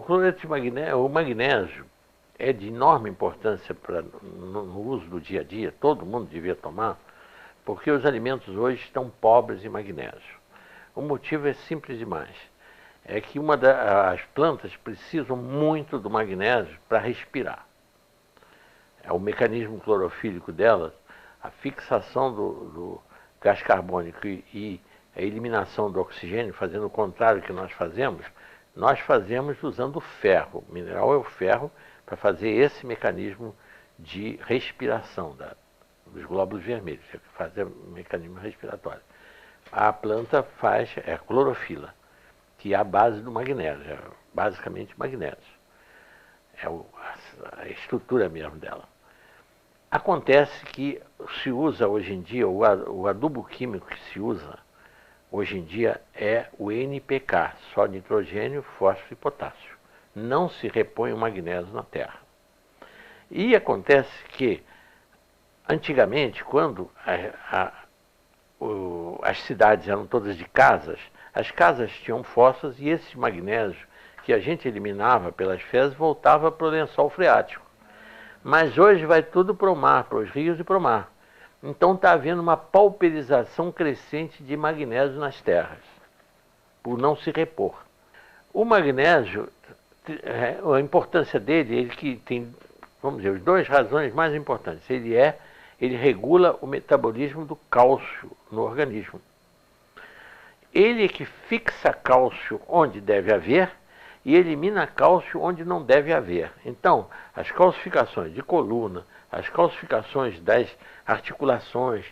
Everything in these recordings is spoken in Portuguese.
cloreto de magnésio, o magnésio é de enorme importância no uso do dia a dia, todo mundo devia tomar, porque os alimentos hoje estão pobres em magnésio. O motivo é simples demais. É que as plantas precisam muito do magnésio para respirar. É o mecanismo clorofílico delas, a fixação do gás carbônico e a eliminação do oxigênio, fazendo o contrário que nós fazemos usando o ferro. O mineral é o ferro para fazer esse mecanismo de respiração dos glóbulos vermelhos, que fazer o mecanismo respiratório. A planta é a clorofila, que é a base do magnésio, é basicamente magnésio. É a estrutura mesmo dela. Acontece que se usa hoje em dia, o adubo químico que se usa hoje em dia é o NPK, só nitrogênio, fósforo e potássio. Não se repõe o magnésio na terra. E acontece que, antigamente, quando as cidades eram todas de casas, as casas tinham fossas e esse magnésio que a gente eliminava pelas fezes voltava para o lençol freático. Mas hoje vai tudo para o mar, para os rios e para o mar. Então está havendo uma pauperização crescente de magnésio nas terras, por não se repor. O magnésio, a importância dele, ele que tem, vamos dizer, as duas razões mais importantes. Ele regula o metabolismo do cálcio no organismo. Ele é que fixa cálcio onde deve haver e elimina cálcio onde não deve haver. Então, as calcificações de coluna, as calcificações das articulações,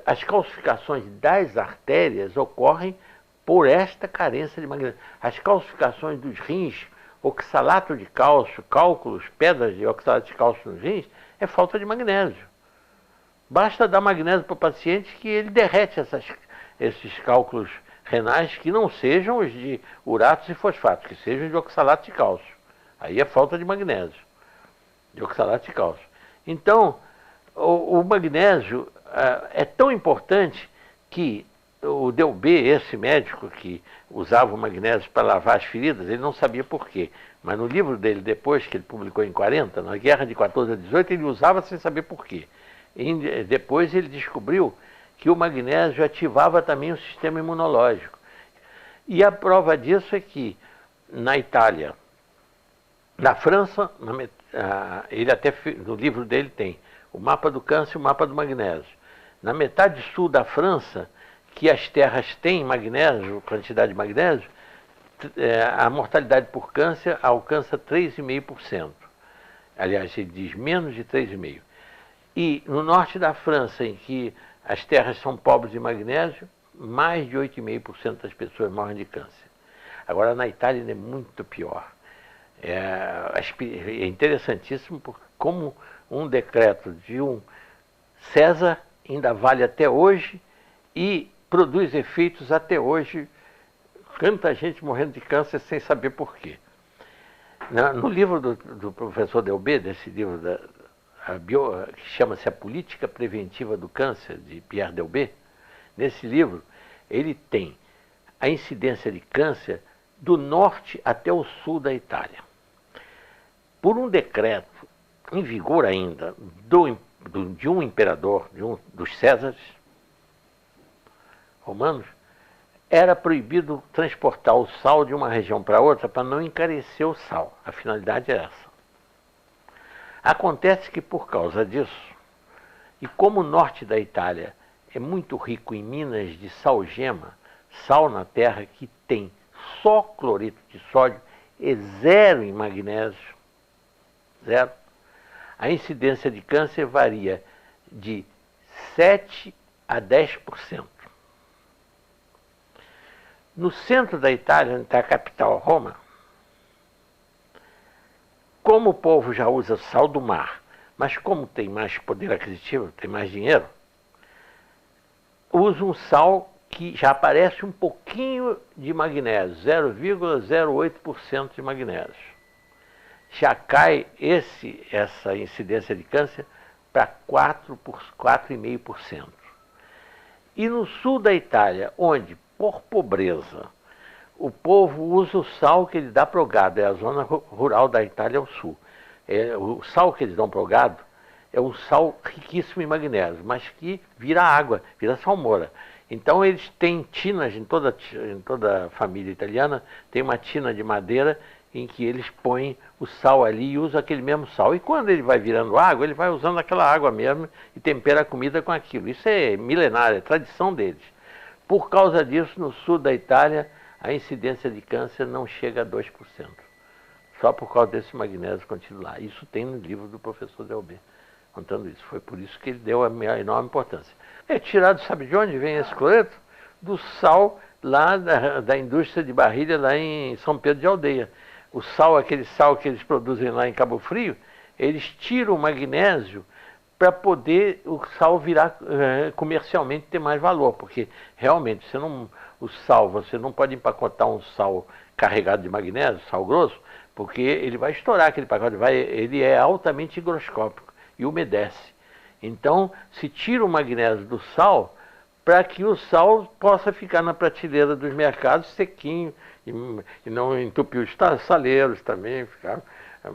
as calcificações das artérias ocorrem por esta carência de magnésio. As calcificações dos rins, oxalato de cálcio, cálculos, pedras de oxalato de cálcio nos rins, é falta de magnésio. Basta dar magnésio para o paciente que ele derrete esses cálculos renais que não sejam os de uratos e fosfatos, que sejam de oxalato de cálcio. Aí é falta de magnésio, de oxalato de cálcio. Então, o magnésio é tão importante que o Delbé, esse médico que usava o magnésio para lavar as feridas, ele não sabia por quê. Mas no livro dele, depois que ele publicou em 40, na Guerra de 14 a 18, ele usava sem saber por quê. E depois ele descobriu que o magnésio ativava também o sistema imunológico. E a prova disso é que na Itália, na França, ele até no livro dele tem o mapa do câncer e o mapa do magnésio. Na metade sul da França, que as terras têm magnésio, quantidade de magnésio, a mortalidade por câncer alcança 3,5%. Aliás, ele diz menos de 3,5%. E no norte da França, em que as terras são pobres de magnésio, mais de 8,5% das pessoas morrem de câncer. Agora, na Itália ainda é muito pior. É interessantíssimo como um decreto de um César ainda vale até hoje e produz efeitos até hoje. Tanta gente morrendo de câncer sem saber por quê. No livro do professor Delbé, desse livro que chama-se A Política Preventiva do Câncer, de Pierre Delbé, nesse livro ele tem a incidência de câncer do norte até o sul da Itália. Por um decreto em vigor ainda de um imperador, dos Césares romanos, era proibido transportar o sal de uma região para outra para não encarecer o sal. A finalidade é essa. Acontece que por causa disso, e como o norte da Itália é muito rico em minas de salgema, sal na terra que tem só cloreto de sódio e zero em magnésio, zero, a incidência de câncer varia de 7 a 10%. No centro da Itália, onde está a capital, Roma, como o povo já usa sal do mar, mas como tem mais poder aquisitivo, tem mais dinheiro, usa um sal que já aparece um pouquinho de magnésio, 0,08% de magnésio. Já cai essa incidência de câncer para 4,5%. E no sul da Itália, onde, por pobreza, O povo usa o sal que ele dá para o gado, é a zona rural da Itália ao sul. O sal que eles dão para o gado é um sal riquíssimo em magnésio, mas que vira água, vira salmoura. Então eles têm tinas, em toda a família italiana, tem uma tina de madeira em que eles põem o sal ali e usam aquele mesmo sal. E quando ele vai virando água, ele vai usando aquela água mesmo e tempera a comida com aquilo. Isso é milenário, é tradição deles. Por causa disso, no sul da Itália, a incidência de câncer não chega a 2%. Só por causa desse magnésio contido lá. Isso tem no livro do professor Delbé, contando isso. Foi por isso que ele deu a enorme importância. É tirado, sabe de onde vem esse cloreto? Do sal lá da indústria de Barrilha, lá em São Pedro de Aldeia. O sal, aquele sal que eles produzem lá em Cabo Frio, eles tiram o magnésio para poder o sal virar comercialmente ter mais valor, porque realmente você não pode empacotar um sal carregado de magnésio, sal grosso, porque ele vai estourar aquele pacote, ele é altamente higroscópico e umedece. Então, se tira o magnésio do sal para que o sal possa ficar na prateleira dos mercados sequinho e não entupir os saleiros também.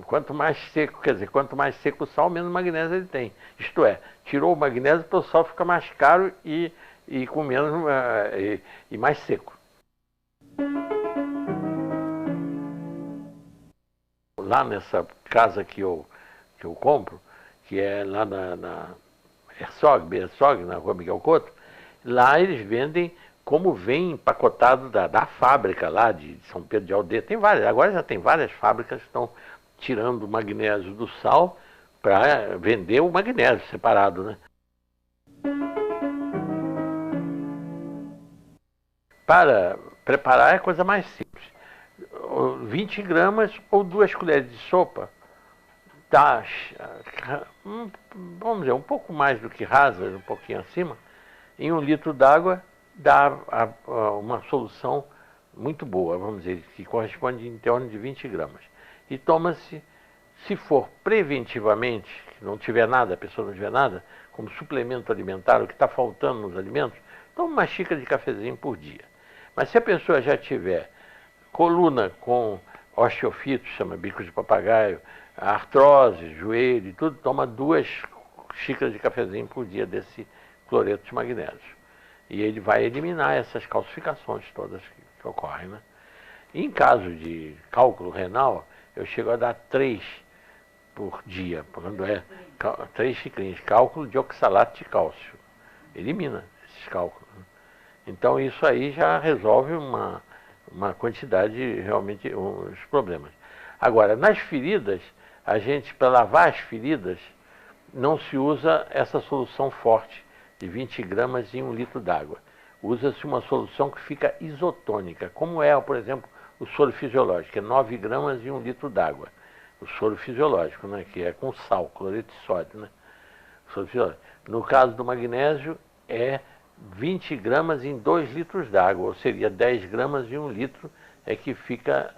Quanto mais seco, quer dizer, quanto mais seco o sal, menos magnésio ele tem. Isto é, tirou o magnésio para o sal ficar mais caro e com menos e mais seco. Lá nessa casa que eu compro, que é lá na Herzog, na rua Miguel Couto, lá eles vendem como vem empacotado da fábrica lá de São Pedro de Aldeia. Tem várias, agora já tem várias fábricas que estão tirando o magnésio do sal para vender o magnésio separado, né? Para preparar é a coisa mais simples. 20 gramas ou 2 colheres de sopa dá, vamos dizer, um pouco mais do que rasa, um pouquinho acima, em 1 litro d'água dá uma solução muito boa, vamos dizer, que corresponde em torno de 20 gramas. E toma-se, se for preventivamente, que não tiver nada, a pessoa não tiver nada, como suplemento alimentar, o que está faltando nos alimentos, toma uma xícara de cafezinho por dia. Mas se a pessoa já tiver coluna com osteofito, chama bico de papagaio, artrose, joelho e tudo, toma 2 xícaras de cafezinho por dia desse cloreto de magnésio. E ele vai eliminar essas calcificações todas que ocorrem, né? Em caso de cálculo renal, eu chego a dar 3 por dia, quando é 3 xicrinhas, cálculo de oxalato de cálcio. Elimina esses cálculos. Então isso aí já resolve uma quantidade, realmente, os problemas. Agora, nas feridas, a gente, para lavar as feridas, não se usa essa solução forte de 20 gramas em 1 litro d'água. Usa-se uma solução que fica isotônica, como é, por exemplo, o soro fisiológico, que é 9 gramas em 1 litro d'água. O soro fisiológico, né, que é com sal, cloreto de sódio, né? Soro fisiológico. No caso do magnésio, é 20 gramas em 2 litros d'água, ou seria 10 gramas em 1 litro, é que fica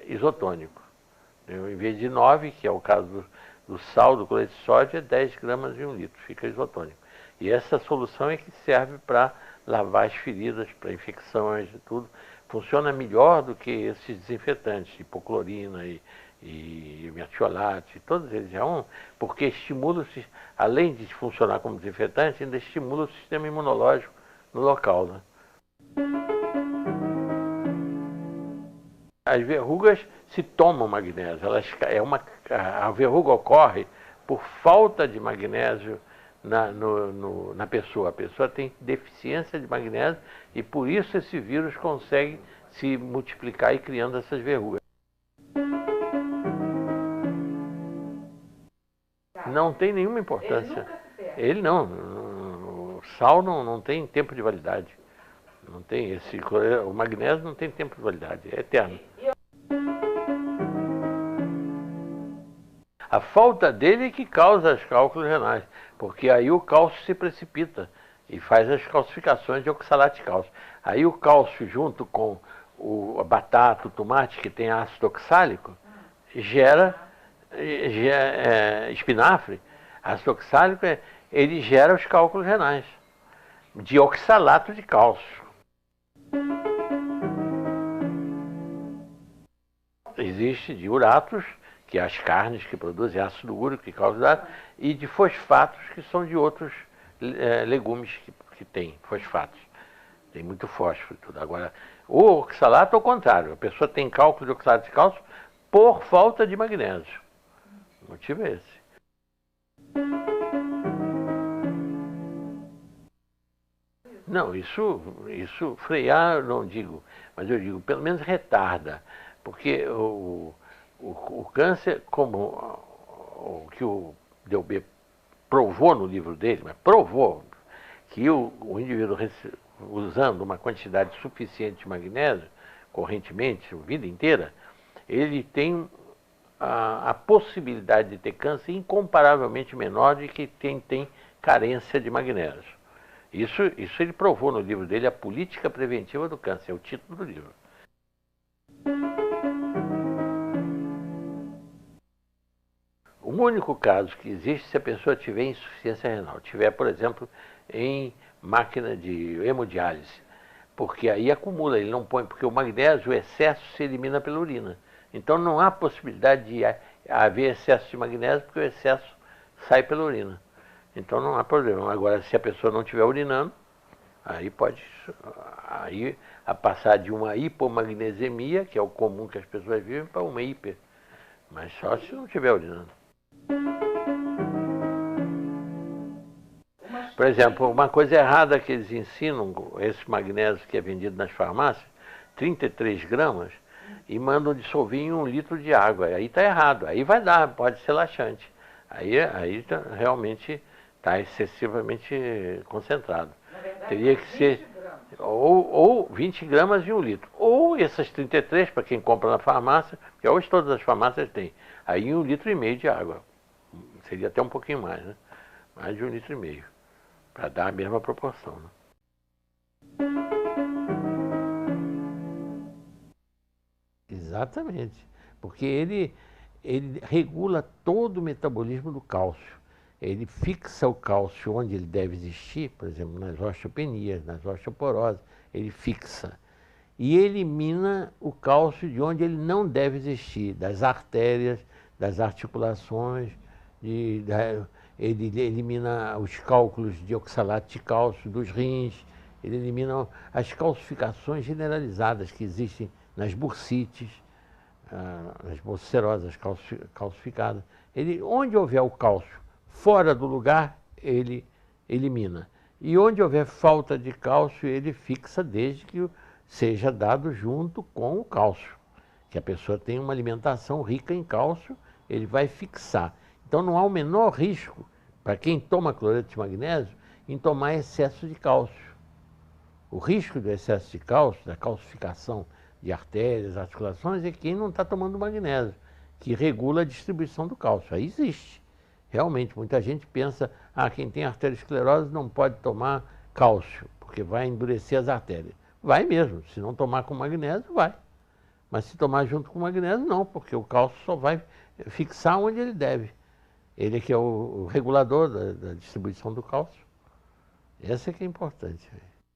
isotônico. Em vez de 9, que é o caso do sal, do cloreto de sódio, é 10 gramas em 1 litro, fica isotônico. E essa solução é que serve para lavar as feridas, para infecções e tudo. Funciona melhor do que esses desinfetantes, hipoclorina e metiolato, e todos eles porque estimula, além de funcionar como desinfetante, ainda estimula o sistema imunológico no local, né? As verrugas se tomam magnésio, a verruga ocorre por falta de magnésio na pessoa. A pessoa tem deficiência de magnésio e por isso esse vírus consegue se multiplicar e criando essas verrugas. Não tem nenhuma importância. Ele não. O sal não tem tempo de validade. Não tem o magnésio não tem tempo de validade, é eterno. A falta dele é que causa os cálculos renais, porque aí o cálcio se precipita e faz as calcificações de oxalato de cálcio. Aí o cálcio junto com a batata, o tomate, que tem ácido oxálico, gera espinafre, ácido oxálico, ele gera os cálculos renais de oxalato de cálcio. Existe de uratos, que é as carnes que produzem ácido úrico que causa urato, e de fosfatos, que são de outros legumes que têm fosfatos. Tem muito fósforo e tudo. Agora, o oxalato, ao contrário, a pessoa tem cálculo de oxalato de cálcio por falta de magnésio. O motivo é esse. Não, isso frear, não digo, mas eu digo, pelo menos retarda. Porque o câncer, como o que o Delbé provou no livro dele, mas provou que o indivíduo usando uma quantidade suficiente de magnésio, correntemente, a vida inteira, ele tem a possibilidade de ter câncer incomparavelmente menor de que quem tem carência de magnésio. Isso ele provou no livro dele, A Política Preventiva do Câncer, é o título do livro. O único caso que existe se a pessoa tiver insuficiência renal, tiver, por exemplo, em máquina de hemodiálise, porque aí acumula, ele não põe, porque o magnésio, o excesso se elimina pela urina. Então não há possibilidade de haver excesso de magnésio, porque o excesso sai pela urina. Então não há problema. Agora, se a pessoa não estiver urinando, aí pode a passar de uma hipomagnesemia, que é o comum que as pessoas vivem, para uma hiper. Mas só se não estiver urinando. Por exemplo, uma coisa errada que eles ensinam, esse magnésio que é vendido nas farmácias, 33 gramas, e mandam dissolver em 1 litro de água. Aí está errado, aí vai dar, pode ser laxante. Aí realmente está excessivamente concentrado. Teria que ser ou 20 gramas em 1 litro. Ou essas 33, para quem compra na farmácia, que hoje todas as farmácias têm, aí 1,5 litro de água. Seria até um pouquinho mais, né? Mais de 1,5 litro, para dar a mesma proporção. Né? Exatamente, porque ele regula todo o metabolismo do cálcio. Ele fixa o cálcio onde ele deve existir, por exemplo, nas osteopenias, nas osteoporoses, ele fixa. E elimina o cálcio de onde ele não deve existir, das artérias, das articulações, ele elimina os cálculos de oxalato de cálcio dos rins, ele elimina as calcificações generalizadas que existem nas bursites, nas bolsicerosas calcificadas. Onde houver o cálcio fora do lugar, ele elimina. E onde houver falta de cálcio, ele fixa desde que seja dado junto com o cálcio. Que a pessoa tenha uma alimentação rica em cálcio, ele vai fixar. Então não há o menor risco, para quem toma cloreto de magnésio, em tomar excesso de cálcio. O risco do excesso de cálcio, da calcificação de artérias, articulações, é quem não está tomando magnésio, que regula a distribuição do cálcio. Aí existe. Realmente, muita gente pensa, quem tem arteriosclerose não pode tomar cálcio, porque vai endurecer as artérias. Vai mesmo, se não tomar com magnésio, vai. Mas se tomar junto com magnésio, não, porque o cálcio só vai fixar onde ele deve. Ele é que é o regulador da distribuição do cálcio. Essa é que é importante.